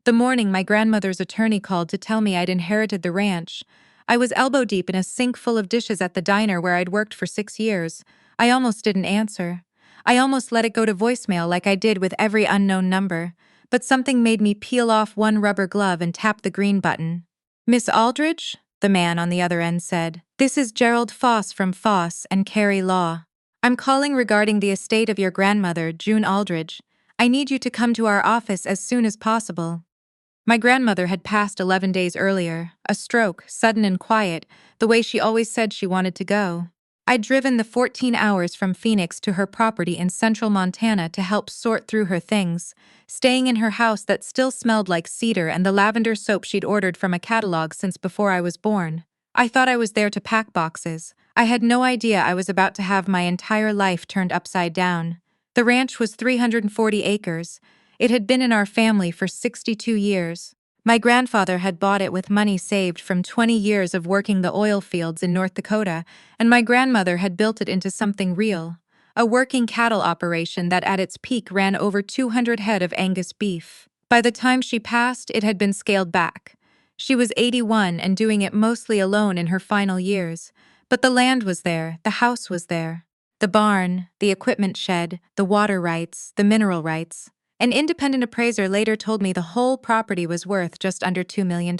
The morning my grandmother's attorney called to tell me I'd inherited the ranch, I was elbow-deep in a sink full of dishes at the diner where I'd worked for 6 years. I almost didn't answer. I almost let it go to voicemail like I did with every unknown number, but something made me peel off one rubber glove and tap the green button. "Miss Aldridge?" the man on the other end said. "This is Gerald Foss from Foss and Carey Law. I'm calling regarding the estate of your grandmother, June Aldridge. I need you to come to our office as soon as possible." My grandmother had passed 11 days earlier, a stroke, sudden and quiet, the way she always said she wanted to go. I'd driven the 14 hours from Phoenix to her property in central Montana to help sort through her things, staying in her house that still smelled like cedar and the lavender soap she'd ordered from a catalog since before I was born. I thought I was there to pack boxes. I had no idea I was about to have my entire life turned upside down. The ranch was 340 acres. It had been in our family for 62 years. My grandfather had bought it with money saved from 20 years of working the oil fields in North Dakota, and my grandmother had built it into something real, a working cattle operation that at its peak ran over 200 head of Angus beef. By the time she passed, it had been scaled back. She was 81 and doing it mostly alone in her final years, but the land was there, the house was there. The barn, the equipment shed, the water rights, the mineral rights. An independent appraiser later told me the whole property was worth just under $2 million.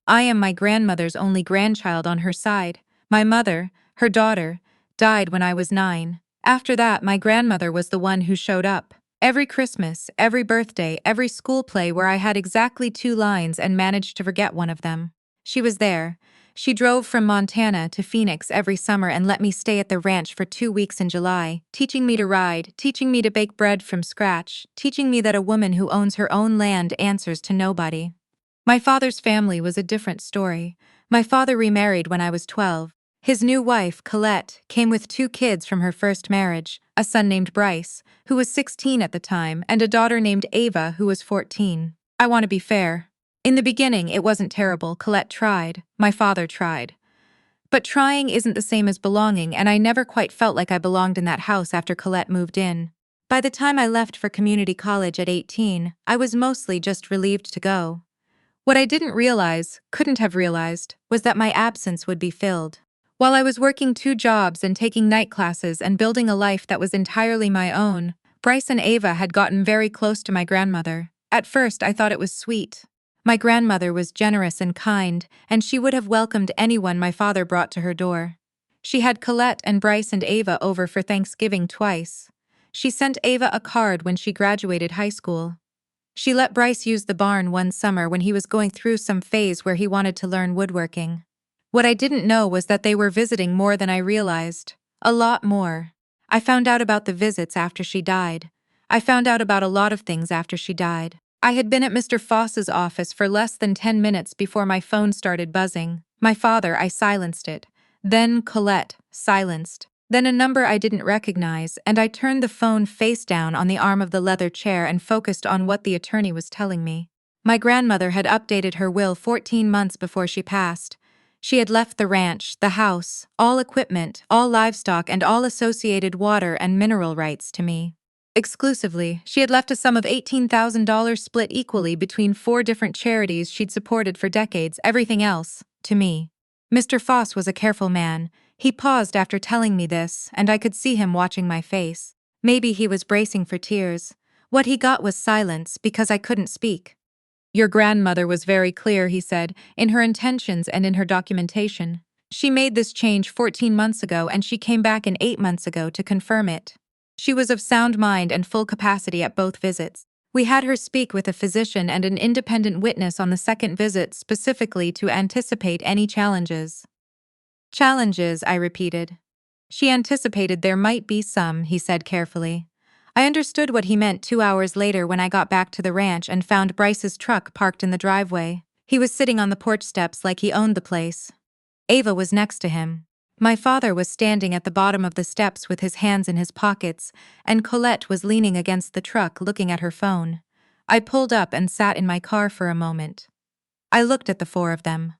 I am my grandmother's only grandchild on her side. My mother, her daughter, died when I was 9. After that, my grandmother was the one who showed up. Every Christmas, every birthday, every school play where I had exactly 2 lines and managed to forget one of them. She was there. She drove from Montana to Phoenix every summer and let me stay at the ranch for 2 weeks in July, teaching me to ride, teaching me to bake bread from scratch, teaching me that a woman who owns her own land answers to nobody. My father's family was a different story. My father remarried when I was 12. His new wife, Colette, came with 2 kids from her first marriage, a son named Bryce, who was 16 at the time, and a daughter named Ava, who was 14. I want to be fair. In the beginning, it wasn't terrible. Colette tried. My father tried. But trying isn't the same as belonging, and I never quite felt like I belonged in that house after Colette moved in. By the time I left for community college at 18, I was mostly just relieved to go. What I didn't realize, couldn't have realized, was that my absence would be filled. While I was working 2 jobs and taking night classes and building a life that was entirely my own, Bryce and Ava had gotten very close to my grandmother. At first, I thought it was sweet. My grandmother was generous and kind, and she would have welcomed anyone my father brought to her door. She had Colette and Bryce and Ava over for Thanksgiving twice. She sent Ava a card when she graduated high school. She let Bryce use the barn one summer when he was going through some phase where he wanted to learn woodworking. What I didn't know was that they were visiting more than I realized. A lot more. I found out about the visits after she died. I found out about a lot of things after she died. I had been at Mr. Foss's office for less than 10 minutes before my phone started buzzing. My father, I silenced it. Then Colette, silenced. Then a number I didn't recognize, and I turned the phone face down on the arm of the leather chair and focused on what the attorney was telling me. My grandmother had updated her will 14 months before she passed. She had left the ranch, the house, all equipment, all livestock, and all associated water and mineral rights to me. Exclusively, she had left a sum of $18,000 split equally between 4 different charities she'd supported for decades, everything else, to me. Mr. Foss was a careful man. He paused after telling me this, and I could see him watching my face. Maybe he was bracing for tears. What he got was silence, because I couldn't speak. "Your grandmother was very clear," he said, "in her intentions and in her documentation. She made this change 14 months ago, and she came back in 8 months ago to confirm it. She was of sound mind and full capacity at both visits. We had her speak with a physician and an independent witness on the second visit specifically to anticipate any challenges." "Challenges," I repeated. "She anticipated there might be some," he said carefully. I understood what he meant 2 hours later when I got back to the ranch and found Bryce's truck parked in the driveway. He was sitting on the porch steps like he owned the place. Ava was next to him. My father was standing at the bottom of the steps with his hands in his pockets, and Colette was leaning against the truck looking at her phone. I pulled up and sat in my car for a moment. I looked at the 4 of them.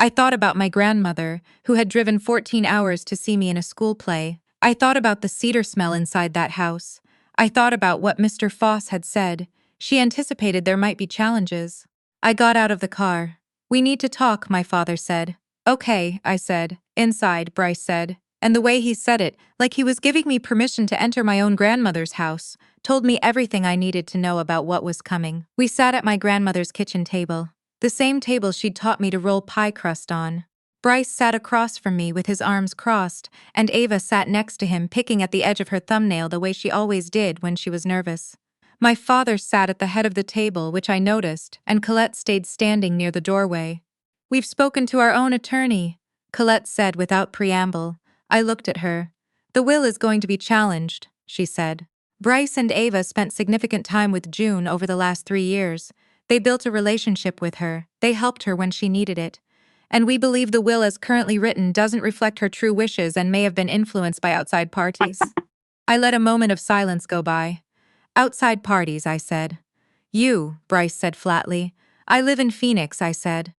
I thought about my grandmother, who had driven 14 hours to see me in a school play. I thought about the cedar smell inside that house. I thought about what Mr. Foss had said. She anticipated there might be challenges. I got out of the car. "We need to talk," my father said. "Okay," I said. "Inside," Bryce said. And the way he said it, like he was giving me permission to enter my own grandmother's house, told me everything I needed to know about what was coming. We sat at my grandmother's kitchen table, the same table she'd taught me to roll pie crust on. Bryce sat across from me with his arms crossed, and Ava sat next to him picking at the edge of her thumbnail the way she always did when she was nervous. My father sat at the head of the table, which I noticed, and Colette stayed standing near the doorway. "We've spoken to our own attorney," Colette said without preamble. I looked at her. "The will is going to be challenged," she said. "Bryce and Ava spent significant time with June over the last 3 years. They built a relationship with her, they helped her when she needed it. And we believe the will as currently written doesn't reflect her true wishes and may have been influenced by outside parties." I let a moment of silence go by. "Outside parties," I said. Bryce said flatly. "I live in Phoenix," I said.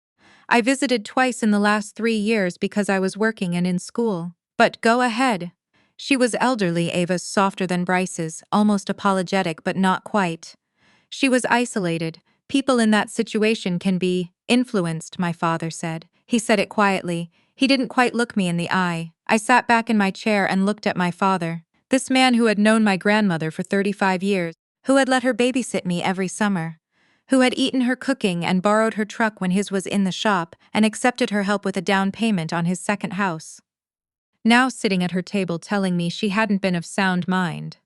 "I visited twice in the last 3 years because I was working and in school. But go ahead." She was elderly, Ava's softer than Bryce's, almost apologetic but not quite. She was isolated. "People in that situation can be influenced," my father said. He said it quietly. He didn't quite look me in the eye. I sat back in my chair and looked at my father. This man who had known my grandmother for 35 years, who had let her babysit me every summer, who had eaten her cooking and borrowed her truck when his was in the shop and accepted her help with a down payment on his second house. Now sitting at her table telling me she hadn't been of sound mind.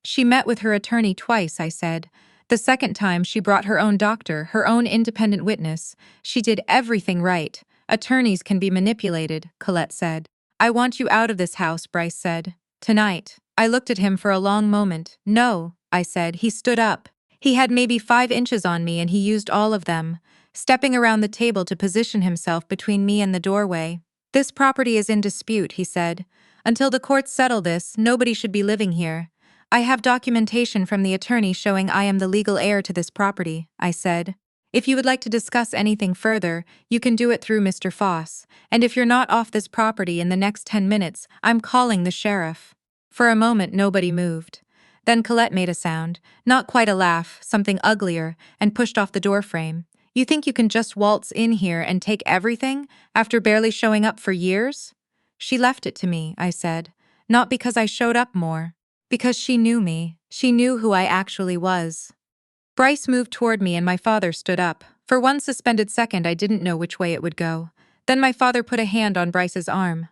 "She met with her attorney twice," I said. "The second time she brought her own doctor, her own independent witness. She did everything right. Attorneys can be manipulated," Colette said. "I want you out of this house," Bryce said. "Tonight." I looked at him for a long moment. "No," I said. He stood up. He had maybe 5 inches on me and he used all of them, stepping around the table to position himself between me and the doorway. "This property is in dispute," he said. "Until the courts settle this, nobody should be living here. I have documentation from the attorney showing I am the legal heir to this property," I said. "If you would like to discuss anything further, you can do it through Mr. Foss, and if you're not off this property in the next 10 minutes, I'm calling the sheriff." For a moment nobody moved. Then Colette made a sound, not quite a laugh, something uglier, and pushed off the doorframe. "You think you can just waltz in here and take everything, after barely showing up for years?" "She left it to me," I said. "Not because I showed up more. Because she knew me. She knew who I actually was." Bryce moved toward me and my father stood up. For one suspended second I didn't know which way it would go. Then my father put a hand on Bryce's arm.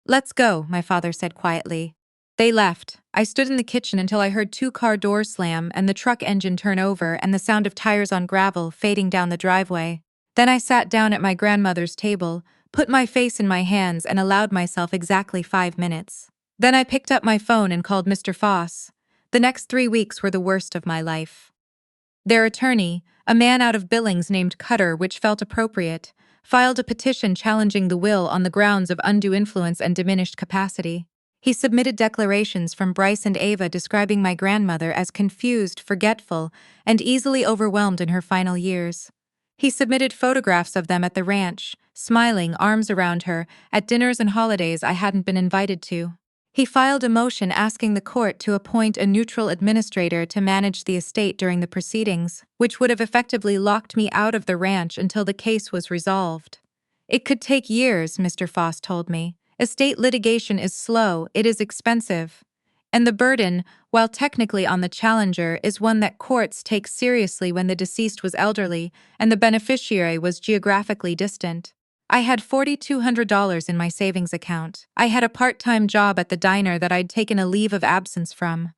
"Let's go," my father said quietly. They left. I stood in the kitchen until I heard 2 car doors slam and the truck engine turn over and the sound of tires on gravel fading down the driveway. Then I sat down at my grandmother's table, put my face in my hands and allowed myself exactly 5 minutes. Then I picked up my phone and called Mr. Foss. The next 3 weeks were the worst of my life. Their attorney, a man out of Billings named Cutter, which felt appropriate, filed a petition challenging the will on the grounds of undue influence and diminished capacity. He submitted declarations from Bryce and Ava describing my grandmother as confused, forgetful, and easily overwhelmed in her final years. He submitted photographs of them at the ranch, smiling, arms around her, at dinners and holidays I hadn't been invited to. He filed a motion asking the court to appoint a neutral administrator to manage the estate during the proceedings, which would have effectively locked me out of the ranch until the case was resolved. "It could take years," Mr. Foss told me. "Estate litigation is slow, it is expensive. And the burden, while technically on the challenger, is one that courts take seriously when the deceased was elderly and the beneficiary was geographically distant." I had $4,200 in my savings account. I had a part-time job at the diner that I'd taken a leave of absence from.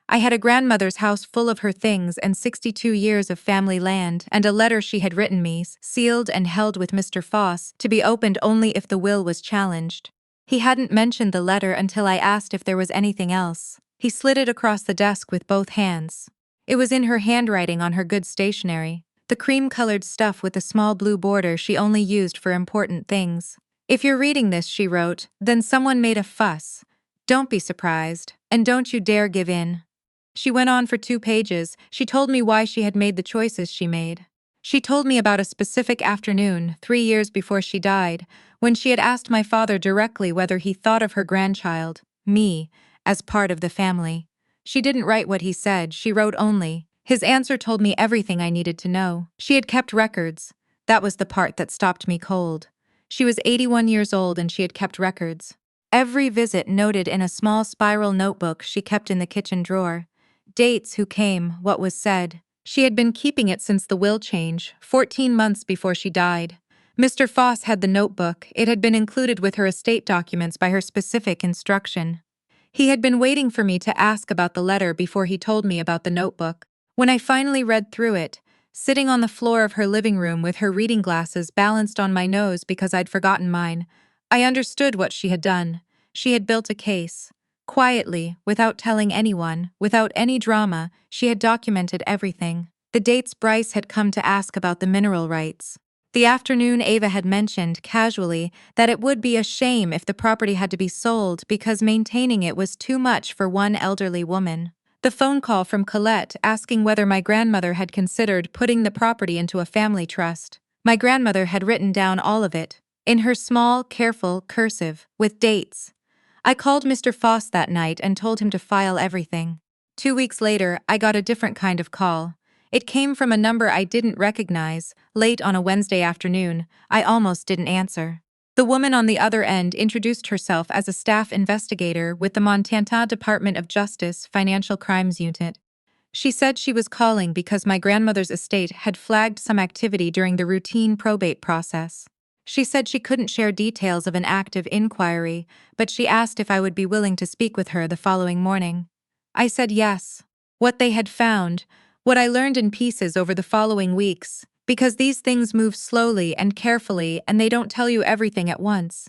I had a grandmother's house full of her things and 62 years of family land and a letter she had written me, sealed and held with Mr. Foss, to be opened only if the will was challenged. He hadn't mentioned the letter until I asked if there was anything else. He slid it across the desk with both hands. It was in her handwriting on her good stationery, the cream-colored stuff with the small blue border she only used for important things. "If you're reading this," she wrote, "then someone made a fuss. Don't be surprised, and don't you dare give in." She went on for 2 pages. She told me why she had made the choices she made. She told me about a specific afternoon, 3 years before she died, when she had asked my father directly whether he thought of her grandchild, me, as part of the family. She didn't write what he said, she wrote only, His answer told me everything I needed to know. She had kept records. That was the part that stopped me cold. She was 81 years old and she had kept records. Every visit noted in a small spiral notebook she kept in the kitchen drawer. Dates, who came, what was said. She had been keeping it since the will change, 14 months before she died. Mr. Foss had the notebook. It had been included with her estate documents by her specific instruction. He had been waiting for me to ask about the letter before he told me about the notebook. When I finally read through it, sitting on the floor of her living room with her reading glasses balanced on my nose because I'd forgotten mine, I understood what she had done. She had built a case. Quietly, without telling anyone, without any drama, she had documented everything. The dates Bryce had come to ask about the mineral rights. The afternoon Ava had mentioned, casually, that it would be a shame if the property had to be sold because maintaining it was too much for one elderly woman. The phone call from Colette asking whether my grandmother had considered putting the property into a family trust. My grandmother had written down all of it, in her small, careful cursive, with dates. I called Mr. Foss that night and told him to file everything. 2 weeks later, I got a different kind of call. It came from a number I didn't recognize. Late on a Wednesday afternoon, I almost didn't answer. The woman on the other end introduced herself as a staff investigator with the Montana Department of Justice Financial Crimes Unit. She said she was calling because my grandmother's estate had flagged some activity during the routine probate process. She said she couldn't share details of an active inquiry, but she asked if I would be willing to speak with her the following morning. I said yes. What they had found, what I learned in pieces over the following weeks, because these things move slowly and carefully and they don't tell you everything at once,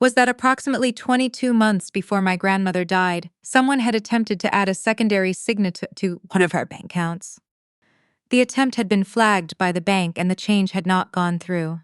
was that approximately 22 months before my grandmother died, someone had attempted to add a secondary signature to one of our bank accounts. The attempt had been flagged by the bank and the change had not gone through.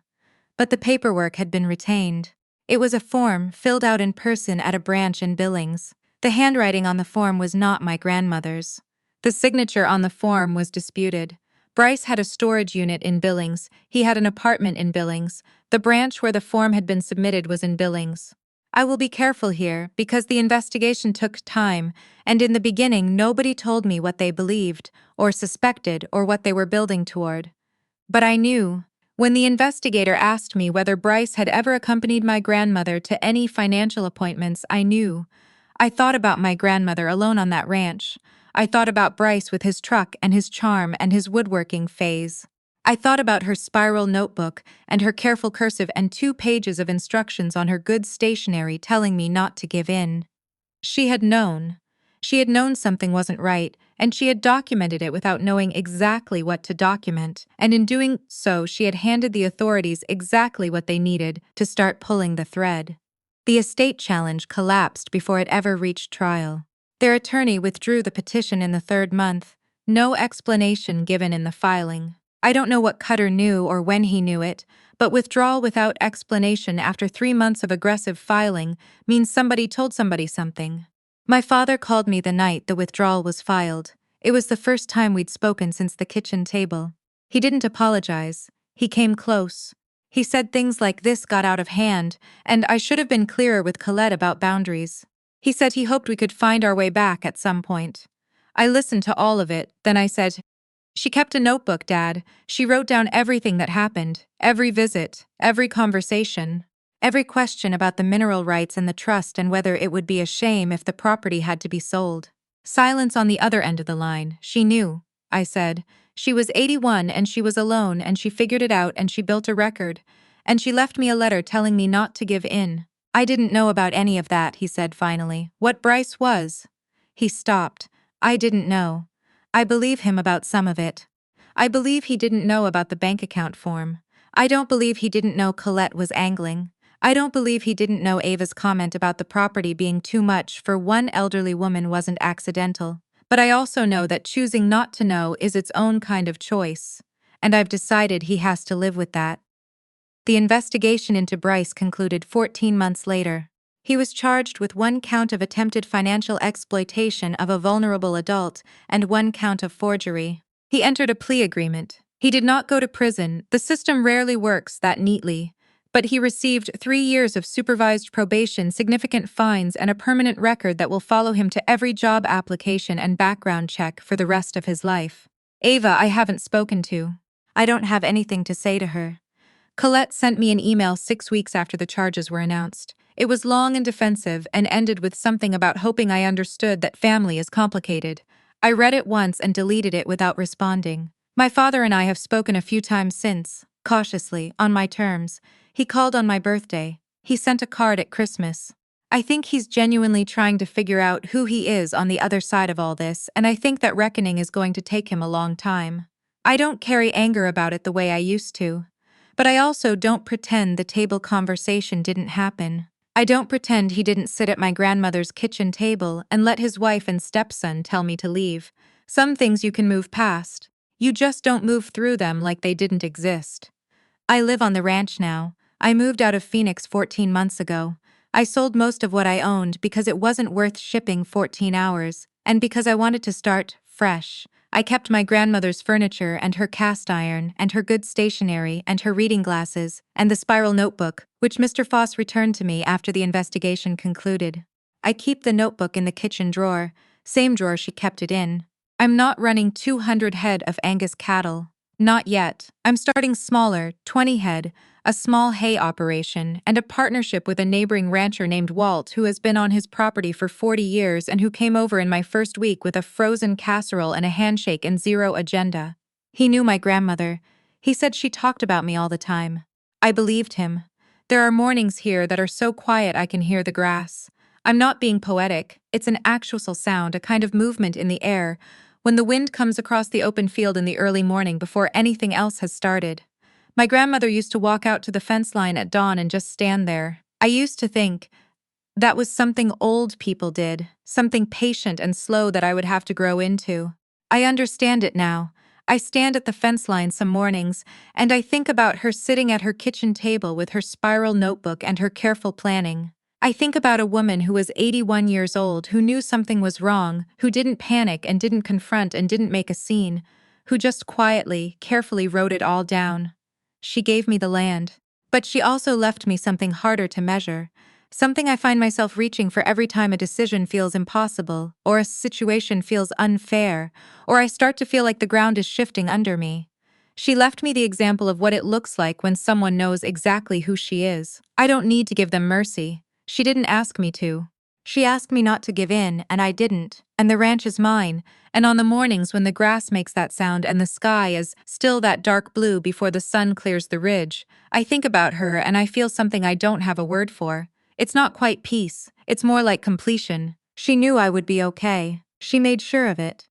But the paperwork had been retained. It was a form filled out in person at a branch in Billings. The handwriting on the form was not my grandmother's. The signature on the form was disputed. Bryce had a storage unit in Billings. He had an apartment in Billings. The branch where the form had been submitted was in Billings. I will be careful here because the investigation took time, and in the beginning nobody told me what they believed, or suspected, or what they were building toward. But I knew. When the investigator asked me whether Bryce had ever accompanied my grandmother to any financial appointments, I knew. I thought about my grandmother alone on that ranch. I thought about Bryce with his truck and his charm and his woodworking phase. I thought about her spiral notebook and her careful cursive and 2 pages of instructions on her good stationery telling me not to give in. She had known. She had known something wasn't right, and she had documented it without knowing exactly what to document, and in doing so she had handed the authorities exactly what they needed to start pulling the thread. The estate challenge collapsed before it ever reached trial. Their attorney withdrew the petition in the 3rd month, no explanation given in the filing. I don't know what Cutter knew or when he knew it, but withdrawal without explanation after 3 months of aggressive filing means somebody told somebody something. My father called me the night the withdrawal was filed. It was the first time we'd spoken since the kitchen table. He didn't apologize. He came close. He said things like this got out of hand, and I should have been clearer with Colette about boundaries. He said he hoped we could find our way back at some point. I listened to all of it, then I said, "She kept a notebook, Dad. She wrote down everything that happened, every visit, every conversation. Every question about the mineral rights and the trust and whether it would be a shame if the property had to be sold." Silence on the other end of the line. She knew, I said. She was 81 and she was alone and she figured it out and she built a record. And she left me a letter telling me not to give in. I didn't know about any of that, he said finally. What Bryce was. He stopped. I didn't know. I believe him about some of it. I believe he didn't know about the bank account form. I don't believe he didn't know Colette was angling. I don't believe he didn't know Ava's comment about the property being too much for one elderly woman wasn't accidental. But I also know that choosing not to know is its own kind of choice. And I've decided he has to live with that. The investigation into Bryce concluded 14 months later. He was charged with 1 count of attempted financial exploitation of a vulnerable adult and 1 count of forgery. He entered a plea agreement. He did not go to prison. The system rarely works that neatly. But he received 3 years of supervised probation, significant fines, and a permanent record that will follow him to every job application and background check for the rest of his life. Ava, I haven't spoken to. I don't have anything to say to her. Colette sent me an email 6 weeks after the charges were announced. It was long and defensive and ended with something about hoping I understood that family is complicated. I read it once and deleted it without responding. My father and I have spoken a few times since, cautiously, on my terms. He called on my birthday. He sent a card at Christmas. I think he's genuinely trying to figure out who he is on the other side of all this, and I think that reckoning is going to take him a long time. I don't carry anger about it the way I used to. But I also don't pretend the table conversation didn't happen. I don't pretend he didn't sit at my grandmother's kitchen table and let his wife and stepson tell me to leave. Some things you can move past. You just don't move through them like they didn't exist. I live on the ranch now. I moved out of Phoenix 14 months ago. I sold most of what I owned because it wasn't worth shipping 14 hours, and because I wanted to start fresh. I kept my grandmother's furniture and her cast iron and her good stationery and her reading glasses and the spiral notebook, which Mr. Foss returned to me after the investigation concluded. I keep the notebook in the kitchen drawer, same drawer she kept it in. I'm not running 200 head of Angus cattle. Not yet. I'm starting smaller, 20 head, a small hay operation, and a partnership with a neighboring rancher named Walt who has been on his property for 40 years and who came over in my first week with a frozen casserole and a handshake and zero agenda. He knew my grandmother. He said she talked about me all the time. I believed him. There are mornings here that are so quiet I can hear the grass. I'm not being poetic. It's an actual sound, a kind of movement in the air, when the wind comes across the open field in the early morning before anything else has started. My grandmother used to walk out to the fence line at dawn and just stand there. I used to think that was something old people did, something patient and slow that I would have to grow into. I understand it now. I stand at the fence line some mornings, and I think about her sitting at her kitchen table with her spiral notebook and her careful planning. I think about a woman who was 81 years old, who knew something was wrong, who didn't panic and didn't confront and didn't make a scene, who just quietly, carefully wrote it all down. She gave me the land. But she also left me something harder to measure, something I find myself reaching for every time a decision feels impossible, or a situation feels unfair, or I start to feel like the ground is shifting under me. She left me the example of what it looks like when someone knows exactly who she is. I don't need to give them mercy. She didn't ask me to. She asked me not to give in, and I didn't. And the ranch is mine. And on the mornings when the grass makes that sound and the sky is still that dark blue before the sun clears the ridge, I think about her and I feel something I don't have a word for. It's not quite peace. It's more like completion. She knew I would be okay. She made sure of it.